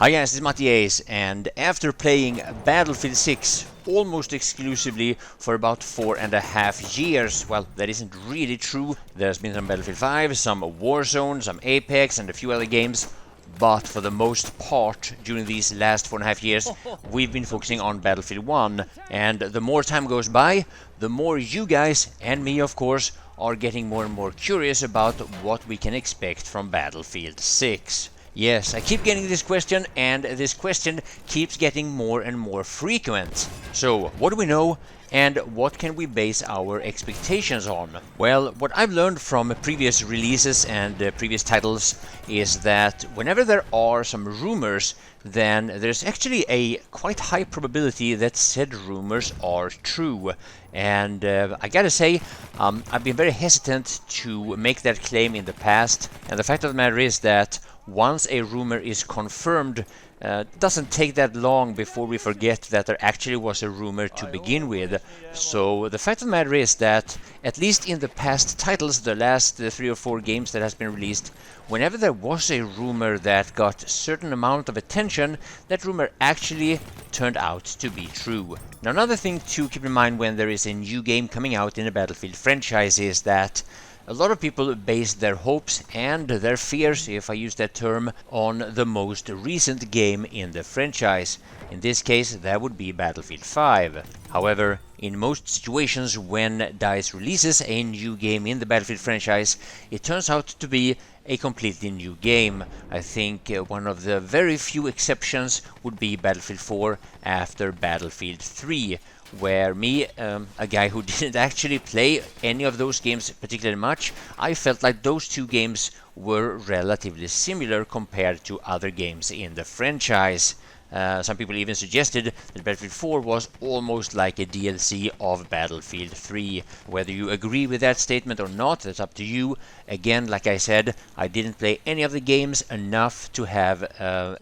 Hi guys, it's Mattiace, and after playing Battlefield 6 almost exclusively for about 4.5 years, well, that isn't really true. There's been some Battlefield 5, some Warzone, some Apex, and a few other games, but for the most part, during these last 4.5 years, we've been focusing on Battlefield 1, and the more time goes by, the more you guys, and me of course, are getting more and more curious about what we can expect from Battlefield 6. Yes, I keep getting this question, and this question keeps getting more and more frequent. So, what do we know, and what can we base our expectations on? Well, what I've learned from previous releases and previous titles is that whenever there are some rumors, then there's actually a quite high probability that said rumors are true. And I gotta say, I've been very hesitant to make that claim in the past, and the fact of the matter is that once a rumor is confirmed, it doesn't take that long before we forget that there actually was a rumor to begin with. So the fact of the matter is that, at least in the past titles, the last 3 or 4 games that has been released, whenever there was a rumor that got a certain amount of attention, that rumor actually turned out to be true. Now, another thing to keep in mind when there is a new game coming out in a Battlefield franchise is that a lot of people base their hopes and their fears, if I use that term, on the most recent game in the franchise. In this case, that would be Battlefield 5. However, in most situations when DICE releases a new game in the Battlefield franchise, it turns out to be a completely new game. I think one of the very few exceptions would be Battlefield 4 after Battlefield 3, where me, a guy who didn't actually play any of those games particularly much, I felt like those two games were relatively similar compared to other games in the franchise. Some people even suggested that Battlefield 4 was almost like a DLC of Battlefield 3. Whether you agree with that statement or not, that's up to you. Again, like I said, I didn't play any of the games enough to have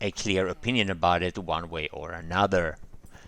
a clear opinion about it one way or another.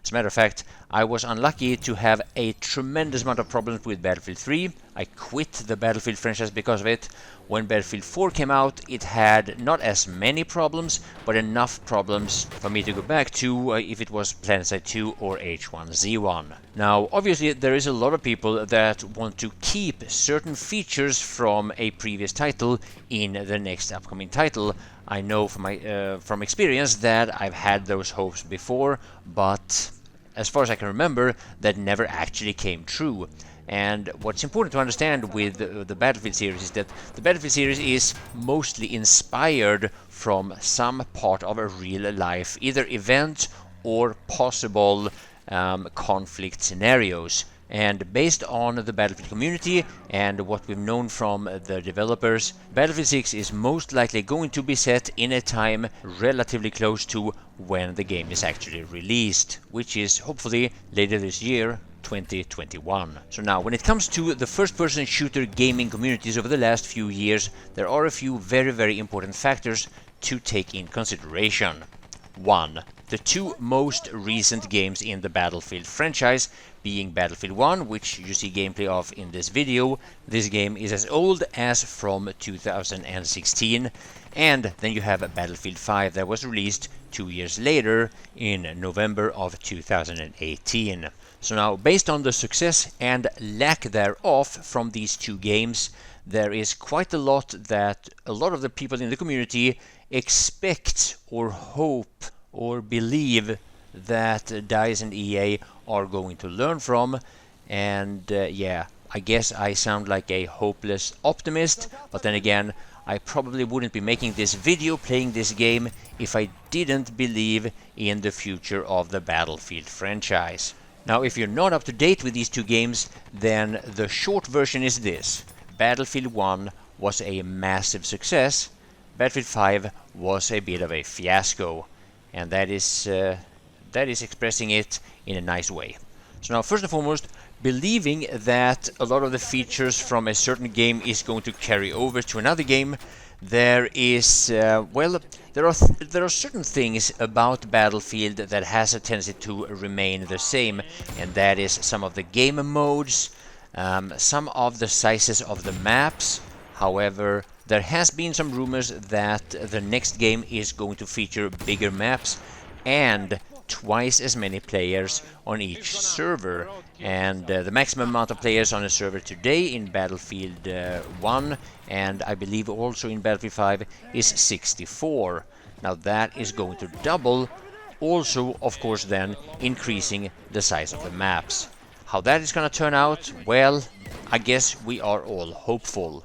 As a matter of fact, I was unlucky to have a tremendous amount of problems with Battlefield 3. I quit the Battlefield franchise because of it. When Battlefield 4 came out, it had not as many problems, but enough problems for me to go back to if it was PlanetSide 2 or H1Z1. Now, obviously, there is a lot of people that want to keep certain features from a previous title in the next upcoming title. I know from experience that I've had those hopes before, but as far as I can remember, that never actually came true. And what's important to understand with the Battlefield series is that the Battlefield series is mostly inspired from some part of a real life, either event or possible conflict scenarios. And based on the Battlefield community and what we've known from the developers, Battlefield 6 is most likely going to be set in a time relatively close to when the game is actually released, which is hopefully later this year, 2021. So now, when it comes to the first-person shooter gaming communities over the last few years, there are a few very important factors to take in consideration. 1. The two most recent games in the Battlefield franchise, being Battlefield 1, which you see gameplay of in this video. This game is as old as from 2016. And then you have Battlefield 5 that was released 2 years later in November of 2018. So now, based on the success and lack thereof from these two games, there is quite a lot that a lot of the people in the community expect or hope or believe that DICE and EA are going to learn from. And yeah, I guess I sound like a hopeless optimist, but then again, I probably wouldn't be making this video playing this game if I didn't believe in the future of the Battlefield franchise. Now, if you're not up to date with these two games, then the short version is this. Battlefield 1 was a massive success. Battlefield 5 was a bit of a fiasco. And that is expressing it in a nice way. So now, first and foremost, believing that a lot of the features from a certain game is going to carry over to another game, there is well, there are certain things about Battlefield that has a tendency to remain the same, and that is some of the game modes, some of the sizes of the maps. However, there has been some rumors that the next game is going to feature bigger maps and twice as many players on each server. And the maximum amount of players on a server today in Battlefield 1 and I believe also in Battlefield 5 is 64. Now that is going to double, also of course then increasing the size of the maps. How that is going to turn out, well, I guess we are all hopeful.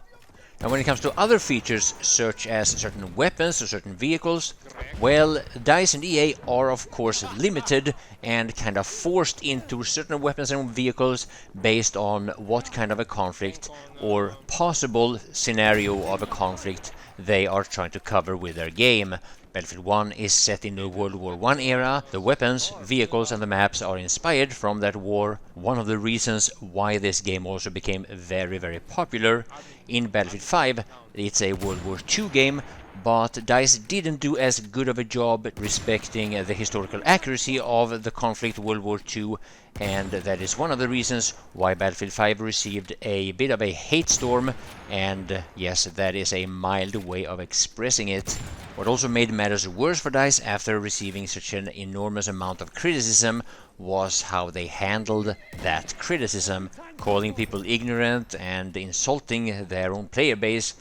Now when it comes to other features such as certain weapons or certain vehicles, well, DICE and EA are of course limited and kind of forced into certain weapons and vehicles based on what kind of a conflict or possible scenario of a conflict they are trying to cover with their game. Battlefield 1 is set in the World War I era. The weapons, vehicles and the maps are inspired from that war. One of the reasons why this game also became very, very popular. In Battlefield 5, it's a World War II game, but DICE didn't do as good of a job respecting the historical accuracy of the conflict World War II, and that is one of the reasons why Battlefield 5 received a bit of a hate storm, and yes, that is a mild way of expressing it. What also made matters worse for DICE after receiving such an enormous amount of criticism was how they handled that criticism, calling people ignorant and insulting their own player base,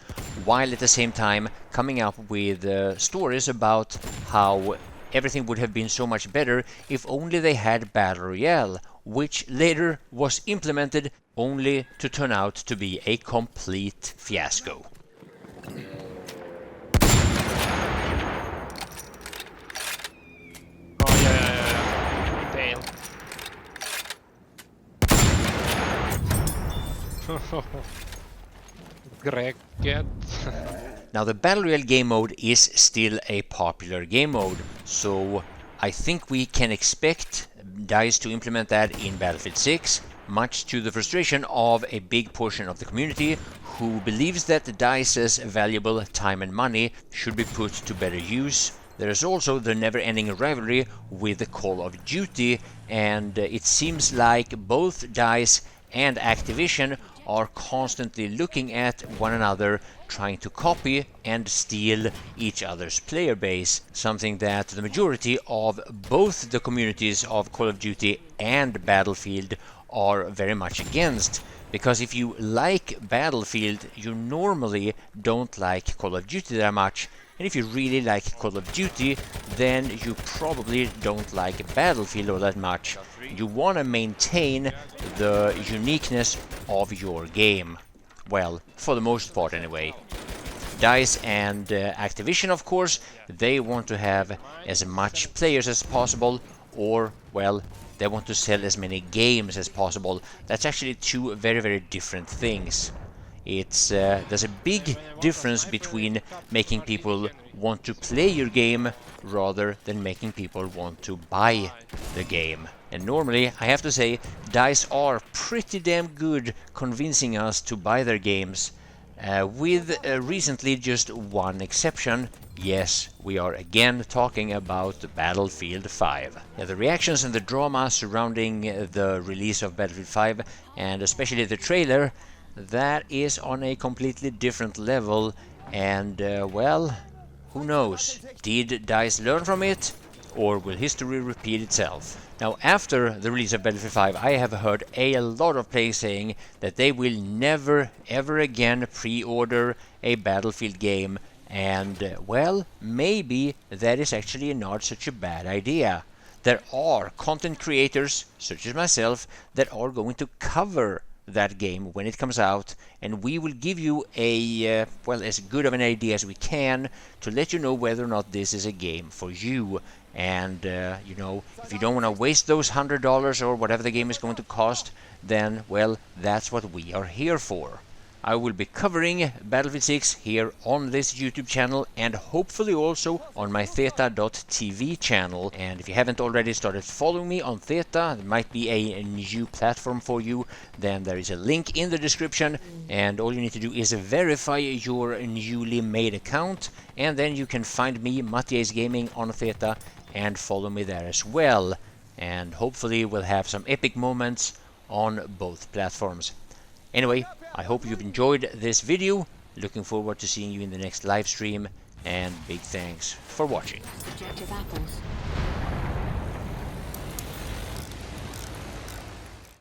while at the same time coming up with stories about how everything would have been so much better if only they had Battle Royale, which later was implemented only to turn out to be a complete fiasco. Rekt. Now the Battle Royale game mode is still a popular game mode, so I think we can expect DICE to implement that in Battlefield 6, much to the frustration of a big portion of the community who believes that DICE's valuable time and money should be put to better use. There is also the never-ending rivalry with the Call of Duty, and it seems like both DICE and Activision are constantly looking at one another, trying to copy and steal each other's player base, something that the majority of both the communities of Call of Duty and Battlefield are very much against. Because if you like Battlefield, you normally don't like Call of Duty that much, and if you really like Call of Duty, then you probably don't like Battlefield all that much. You want to maintain the uniqueness of your game. Well, for the most part anyway. DICE and Activision, of course, they want to have as much players as possible, or, well, they want to sell as many games as possible. That's actually two very, very different things. There's a big difference between making people want to play your game rather than making people want to buy the game. And normally, I have to say, DICE are pretty damn good convincing us to buy their games, with recently just one exception. Yes, we are again talking about Battlefield 5. Now, the reactions and the drama surrounding the release of Battlefield 5, and especially the trailer, that is on a completely different level, and well, who knows? Did DICE learn from it, or will history repeat itself? Now, after the release of Battlefield 5, I have heard a lot of players saying that they will never ever again pre-order a Battlefield game, and well, maybe that is actually not such a bad idea. There are content creators, such as myself, that are going to cover that game when it comes out, and we will give you a well, as good of an idea as we can to let you know whether or not this is a game for you. And you know, if you don't want to waste those $100 or whatever the game is going to cost, then well, that's what we are here for. I will be covering Battlefield 6 here on this YouTube channel, and hopefully also on my Theta.tv channel. And if you haven't already started following me on Theta, it might be a new platform for you, then there is a link in the description, and all you need to do is verify your newly made account, and then you can find me, Mattiace Gaming, on Theta, and follow me there as well. And hopefully we'll have some epic moments on both platforms. Anyway, I hope you've enjoyed this video, Looking forward to seeing you in the next live stream, and big thanks for watching. Objective apples.